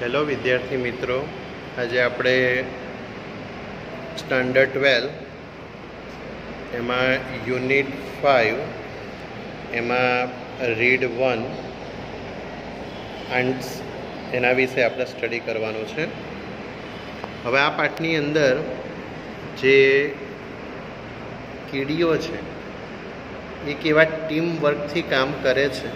Hello વિદ્યાર્થી મિત્રો, આજે આપણે સ્ટાન્ડર્ડ 12 એમાં યુનિટ 5 એમાં રીડ 1 આન્ટ્સ એના વિશે આપણે સ્ટડી કરવાનું છે. હવે આ પાઠની અંદર જે કીડીઓ છે એ કેવા ટીમ વર્કથી કામ કરે છે,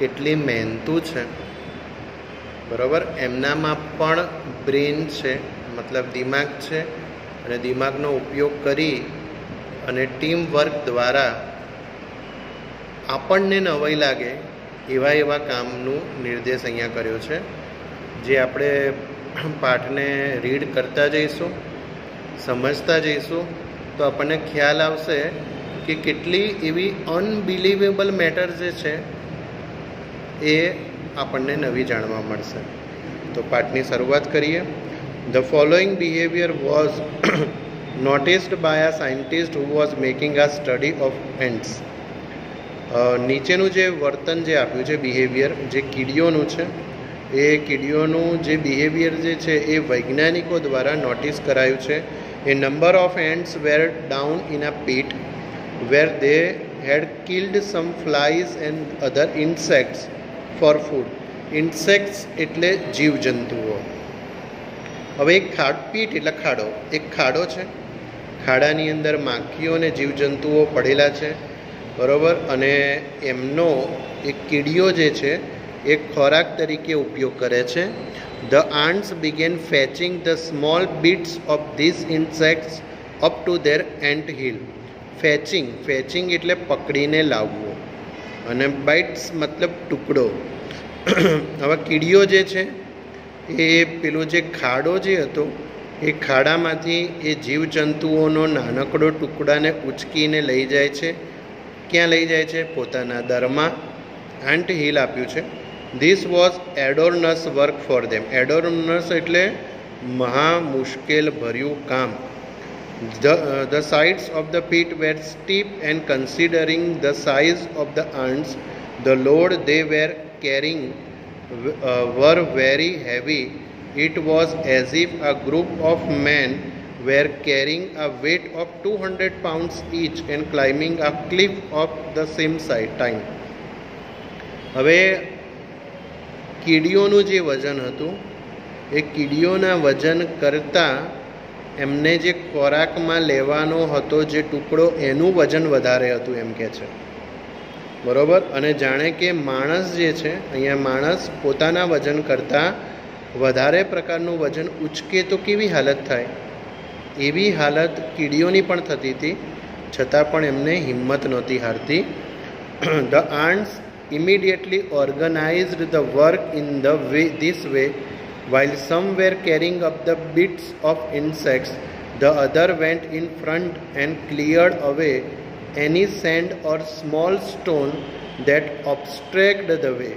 કેટલી મહેનતુ છે, બરાબર. એમનામાં પણ બ્રેન છે, મતલબ દિમાગ છે, અને દિમાગનો ઉપયોગ કરી અને ટીમ વર્ક દ્વારા આપણને નવાઈ લાગે એવા કામનું નિર્દેશ અહીંયા કર્યો છે. જે આપણે પાઠને રીડ કરતા જઈશું, સમજતા જઈશું, તો આપણને ખ્યાલ આવશે કે કેટલી એવી અનબિલીવેબલ મેટર જે છે એ આપણને નવી જાણવા મળશે. તો પાઠની શરૂઆત કરીએ. The following behaviour was noticed by a scientist who was making a study of ants. નીચેનું જે વર્તન જે આપ્યું છે, બિહેવિયર જે કીડીઓનું છે, એ કીડીઓનું જે બિહેવિયર જે છે એ વૈજ્ઞાનિકો દ્વારા નોટિસ કરાયું છે. A number of ants were down in a pit where they had killed some flies and other insects for food. Insects એટલે જીવજંતુઓ. હવે એક પીટ એટલે ખાડો, એક ખાડો છે, ખાડાની અંદર માખીઓ અને જીવજંતુઓ પડેલા છે, બરાબર. અને એમનો એક કીડીઓ જે છે એ ખોરાક તરીકે ઉપયોગ કરે છે. The ants began fetching the small bits of this insects up to their ant hill. Fetching એટલે પકડીને લાવવું, અને બાઇટ્સ મતલબ ટુકડો. હવે કીડીઓ જે છે એ પેલું જે ખાડો જે હતો એ ખાડામાંથી એ જીવજંતુઓનો નાનકડો ટુકડાને ઉચકીને લઈ જાય છે. ક્યાં લઈ જાય છે? પોતાના દરમાં. એન્ટ હિલ આપ્યું છે. This was enormous work for them. Enormous એટલે મહા મુશ્કેલ ભર્યું કામ. The sides of the pit were steep, and considering the size of the ants, the load they were carrying were very heavy. It was as if a group of men were carrying a weight of 200 pounds each and climbing a cliff of the same time. હવે કીડીઓનું જે વજન હતું એ કીડીઓના વજન કરતાં એમને જે ખોરાકમાં લેવાનો હતો જે ટુકડો એનું વજન વધારે હતું એમ કે છે, બરાબર. અને જાણે કે માણસ જે છે, અહીંયા માણસ પોતાના વજન કરતાં વધારે પ્રકારનું વજન ઉચકે તો કેવી હાલત થાય, એવી હાલત કીડીઓની પણ થતી હતી, છતાં પણ એમને હિંમત નહોતી હારતી. The ants immediately organized the work in this way. While some were carrying up the bits of insects, the other went in front and cleared away any sand or small stone that obstructed the way.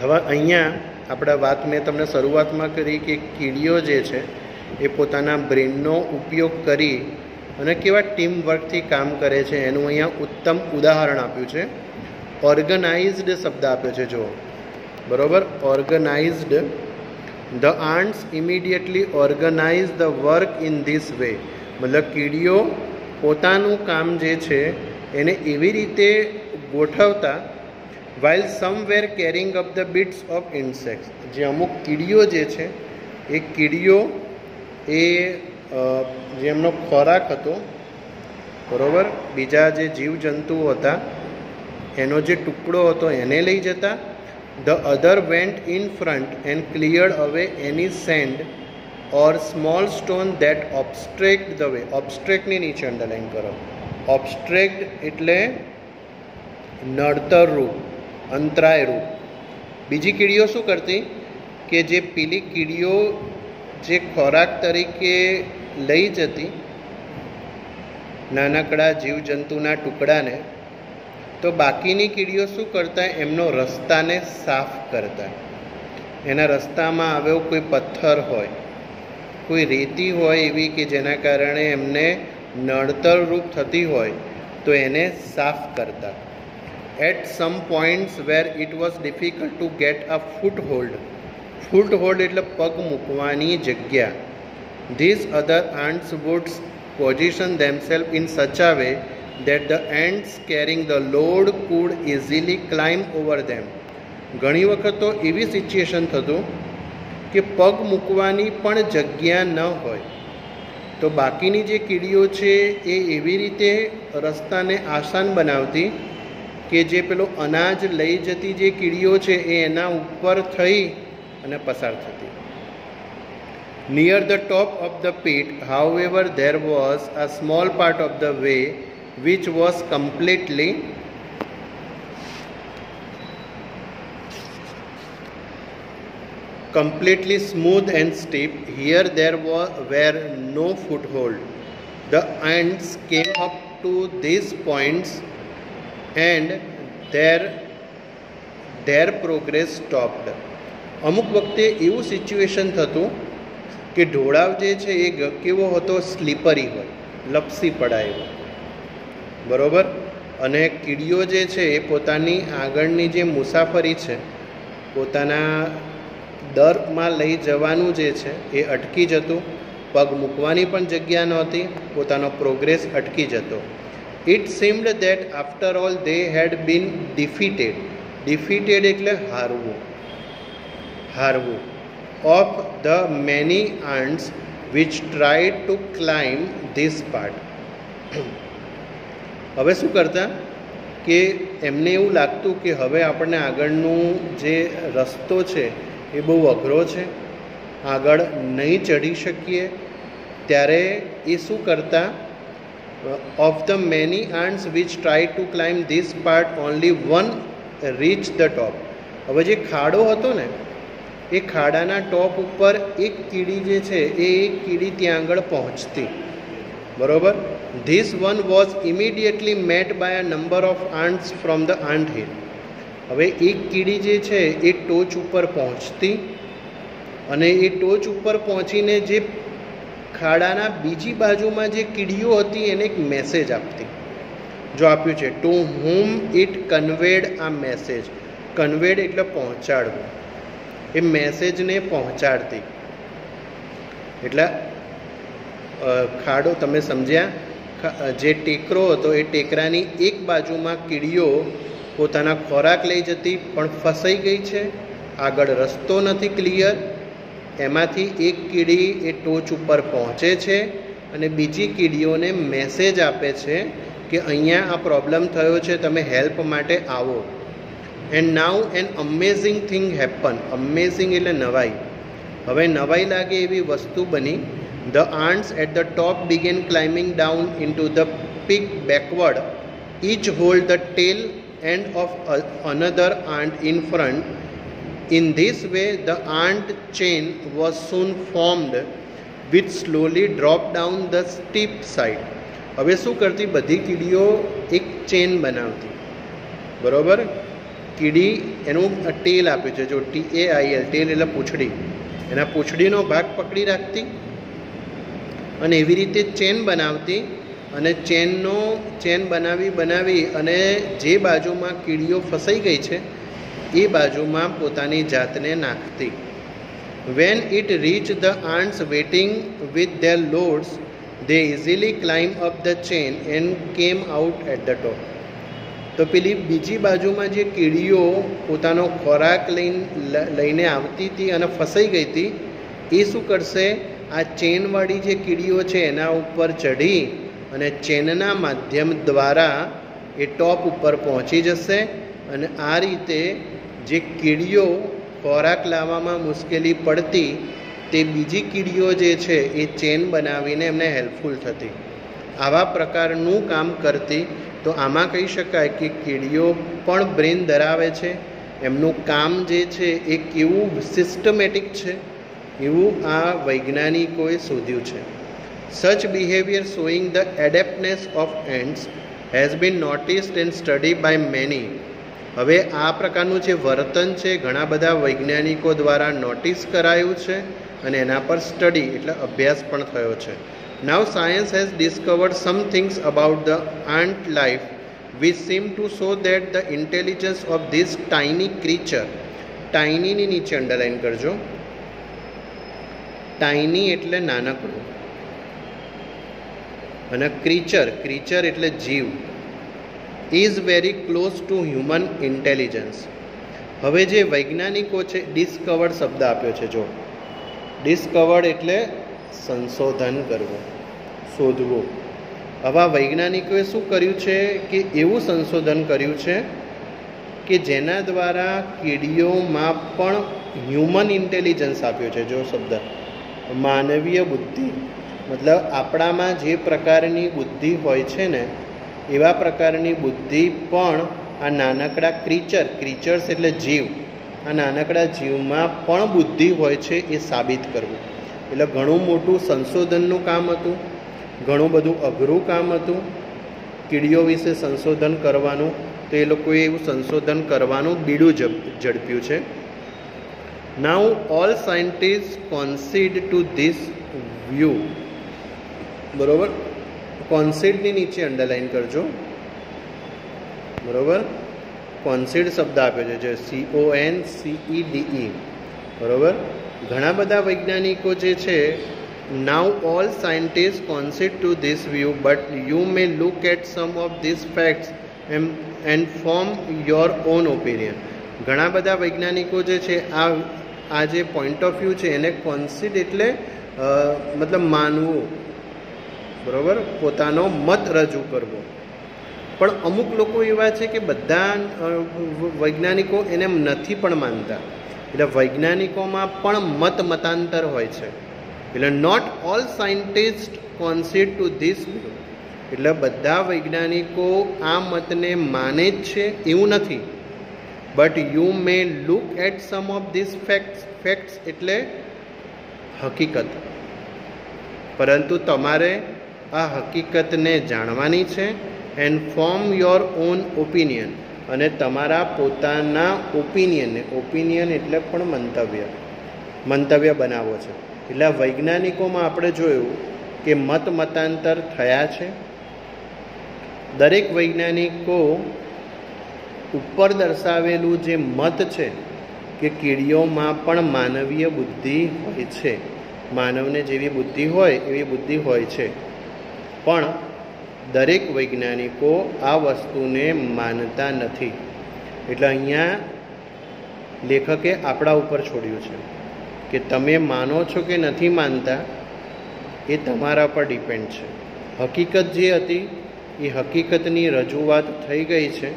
હવે અહીંયા આપણા વાત મેં તમને શરૂઆતમાં કરી કે કીડીઓ જે છે એ પોતાના બ્રેનનો ઉપયોગ કરી અને કેવા ટીમ વર્કથી કામ કરે છે એનું અહીંયા ઉત્તમ ઉદાહરણ આપ્યું છે. ઓર્ગનાઇઝડ શબ્દ આપ્યો છે, જુઓ, બરાબર. Organized. The ants immediately organize the work in this way. મતલબ કીડીઓ પોતાનું કામ જે છે એને એવી રીતે ગોઠવતા. While some were carrying up the bits of insects. જે અમુક કીડીઓ જે છે એ કીડીઓ એ જે એમનો ખોરાક હતો, બરાબર, બીજા જે જીવજંતુઓ હતા એનો જે ટુકડો હતો એને લઈ જતા. The other went in front and cleared away any sand or small stone that obstruct the way. ઓબ્સ્ટ્રેક્ટની નીચે અંડરલાઈન કરો. ઓબ્સ્ટ્રેક્ટ એટલે નડતરરૂપ, અંતરાયરૂપ. બીજી કીડીઓ શું કરતી કે જે પેલી કીડીઓ જે ખોરાક તરીકે લઈ જતી નાનકડા જીવજંતુના ટુકડાને, તો બાકીની કીડીઓ શું કરતા? એમનો રસ્તાને સાફ કરતા. એના રસ્તામાં આવ્યો કોઈ પથ્થર હોય, કોઈ રેતી હોય એવી કે જેના કારણે એમને નડતરરૂપ થતી હોય તો એને સાફ કરતા. at some points where it was difficult to get a foothold. Foothold એટલે પગ મૂકવાની જગ્યા. These other ants would position themselves in such a way that the ants carrying the load could easily climb over them. ઘણી વખત તો એવી situation થતું કે પગ મૂકવાની પણ જગ્યા ન હોય, તો બાકીની જે કીડીઓ છે એ એવી રીતે રસ્તાને આસાન બનાવતી કે જે પેલો અનાજ લઈ જતી જે કીડીઓ છે એ એના ઉપર થઈ અને પસાર થતી. Near the top of the pit, however, there was a small part of the way which was completely smooth and steep. Here there were no foothold. The ants came up to these points and their progress stopped. અમુક વખતે એવું situation થતું કે ઢોળાવ જે છે એ કેવો હતો, સ્લીપરી હોય, લપસી પડાય એવો, બરાબર. અને કીડીઓ જે છે એ પોતાની આગળની જે મુસાફરી છે પોતાના દરમાં લઈ જવાનું જે છે એ અટકી જતું, પગ મૂકવાની પણ જગ્યા નહોતી, પોતાનો પ્રોગ્રેસ અટકી જતો. It seemed that after all they had been defeated. Defeated એટલે હારવું, હારવું. Of the many ants which tried to climb this part. હવે શું કરતા કે એમને એવું લાગતું કે હવે આપણને આગળનું જે રસ્તો છે એ બહુ અઘરો છે, આગળ નહીં ચઢી શકીએ, ત્યારે એ શું કરતા, of the many ants which try to climb this part only one reach the top. હવે જે ખાડો હતો ને એ ખાડાના ટોપ ઉપર એક કીડી જે છે એ એક કીડી ત્યાં આગળ પહોંચતી, બરાબર. This one was immediately met by a number of ants from the anthill. હવે એક કીડી જે છે એ ટોચ ઉપર પહોંચતી અને એ ટોચ ઉપર પહોંચીને જે ખાડાના બીજી બાજુમાં જે કીડીઓ હતી એને એક મેસેજ આપતી. જો આપ્યું છે ટુ હુમ ઇટ કન્વેડ આ મેસેજ. કન્વેડ એટલે પહોંચાડવું, એ મેસેજને પહોંચાડતી. એટલે ખાડો તમે સમજ્યા, જે ટેકરો હતો એ ટેકરાની એક બાજુમાં કીડીઓ પોતાના ખોરાક લઈ જતી પણ ફસાઈ ગઈ છે, આગળ રસ્તો નથી ક્લિયર. એમાંથી એક કીડી એ ટોચ ઉપર પહોંચે છે અને બીજી કીડીઓને મેસેજ આપે છે કે અહીંયા આ પ્રોબ્લેમ થયો છે, તમે હેલ્પ માટે આવો. And now an amazing thing happen. Amazing એટલે નવાઈ. હવે નવાઈ લાગે એવી વસ્તુ બની. The ants at the top began climbing down into the peak backward, each hold the tail end of another ant in front. In this way the ant chain was soon formed which slowly dropped down the steep side. હવે શું કરતી, બધી કીડીઓ એક chain બનાવતી, બરાબર. કીડી એનું ટેલ આપ્યું છે, જો TAIL, ટેલ એટલે પૂંછડી, એના પૂંછડીનો ભાગ પકડી રાખતી અને એવી રીતે ચેન બનાવતી અને ચેન બનાવી અને જે બાજુમાં કીડીઓ ફસાઈ ગઈ છે એ બાજુમાં પોતાની જાતને નાખતી. When it reach the ants waiting with their loads, they easily climb up the chain and came out at the top. તો પેલી બીજી બાજુમાં જે કીડીઓ પોતાનો ખોરાક લઈને આવતી હતી અને ફસાઈ ગઈ હતી એ શું કરશે, આ ચેનવાળી જે કીડીઓ છે એના ઉપર ચઢી અને ચેનના માધ્યમ દ્વારા એ ટોપ ઉપર પહોંચી જશે અને આ રીતે જે કીડીઓ ખોરાક લાવવામાં મુશ્કેલી પડતી તે બીજી કીડીઓ જે છે એ ચેન બનાવીને એમને હેલ્પફુલ થતી. આવા પ્રકારનું કામ કરતી. તો આમાં કહી શકાય કે કીડીઓ પણ બ્રેન ધરાવે છે, એમનું કામ જે છે એ કેવું સિસ્ટમેટિક છે એવું આ વૈજ્ઞાનિકોએ શોધ્યું છે. Such behavior showing the adaptness of ants has been noticed and studied by many. હવે આ પ્રકારનું જે વર્તન છે ઘણા બધા વૈજ્ઞાનિકો દ્વારા નોટિસ કરાયું છે અને એના પર સ્ટડી એટલે અભ્યાસ પણ થયો છે. Now science has discovered some things about the ant life we seem to show that the intelligence of this tiny creature. ટાઇનીની નીચે અંડરલાઇન કરજો. ટાઇની એટલે નાનકડું અને ક્રીચર, ક્રીચર એટલે જીવ, is very close to human intelligence. હવે જે વૈજ્ઞાનિકો છે, ડિસ્કવર્ડ શબ્દ આપ્યો છે. જો ડિસ્કવર્ડ એટલે સંશોધન કરવું, શોધવું. આવા વૈજ્ઞાનિકોએ શું કર્યું છે કે એવું સંશોધન કર્યું છે કે જેના દ્વારા કીડીઓમાં પણ હ્યુમન ઇન્ટેલિજન્સ આપ્યો છે. જો શબ્દ માનવીય બુદ્ધિ, મતલબ આપણામાં જે પ્રકારની બુદ્ધિ હોય છે ને એવા પ્રકારની બુદ્ધિ પણ આ નાનકડા ક્રીચર, ક્રીચર્સ એટલે જીવ, આ નાનકડા જીવમાં પણ બુદ્ધિ હોય છે એ સાબિત કરવું. એટલે ઘણું મોટું સંશોધનનું કામ હતું, ઘણું બધું અઘરું કામ હતું કીડીઓ વિશે સંશોધન કરવાનું. તો એ લોકોએ એવું સંશોધન કરવાનું બીડું ઝડપ્યું છે. Now all scientist concede to this view. બરોબર, કોન્સીડની નીચે અંડરલાઇન કરજો. બરોબર, કોન્સીડ શબ્દ આપ્યો છે, જે CONCEDE. બરોબર, ઘણા બધા વૈજ્ઞાનિકો જે છે, now all scientist concede to this view but you may look at some of this facts and form your own opinion. ઘણા બધા વૈજ્ઞાનિકો જે છે આ જે પોઈન્ટ ઓફ વ્યૂ છે એને કોન્સીડ એટલે મતલબ માનવું, બરાબર, પોતાનો મત રજૂ કરવો. પણ અમુક લોકો એવા છે કે બધા વૈજ્ઞાનિકો એને નથી પણ માનતા. એટલે વૈજ્ઞાનિકોમાં પણ મતાંતર હોય છે. એટલે not all scientist concede to this view. એટલે બધા વૈજ્ઞાનિકો આ મતને માને જ છે એવું નથી. But you may look at some of this facts. Facts એટલે હકીકત. પરંતુ તમારે આ હકીકતને જાણવાની છે. And form your own opinion. અને તમારા પોતાના ઓપિનિયનને, ઓપિનિયન એટલે પણ મંતવ્ય બનાવવો છે. એટલે વૈજ્ઞાનિકોમાં આપણે જોયું કે મતાંતર થયા છે. દરેક વૈજ્ઞાનિકો ઉપર દર્શાવેલું જે મત છે કે કીડીઓમાં પણ માનવીય બુદ્ધિ હોય છે, માનવને જેવી બુદ્ધિ હોય એવી બુદ્ધિ હોય છે, પણ દરેક વૈજ્ઞાનિકો આ વસ્તુને માનતા નથી. એટલે અહીંયા લેખકે આપણા ઉપર છોડ્યું છે કે તમે માનો છો કે નથી માનતા એ તમારા પર ડિપેન્ડ છે. હકીકત જે હતી એ હકીકતની રજૂઆત થઈ ગઈ છે.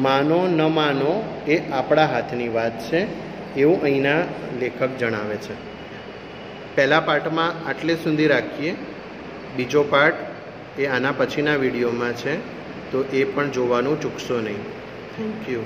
માનો ન માનો એ આપણા હાથની વાત છે, એવું અહીંના લેખક જણાવે છે. પહેલા પાર્ટમાં આટલે સુધી રાખીએ. બીજો પાર્ટ એ આના પછીના વિડીયોમાં છે, તો એ પણ જોવાનું ચૂકશો નહીં. Thank you.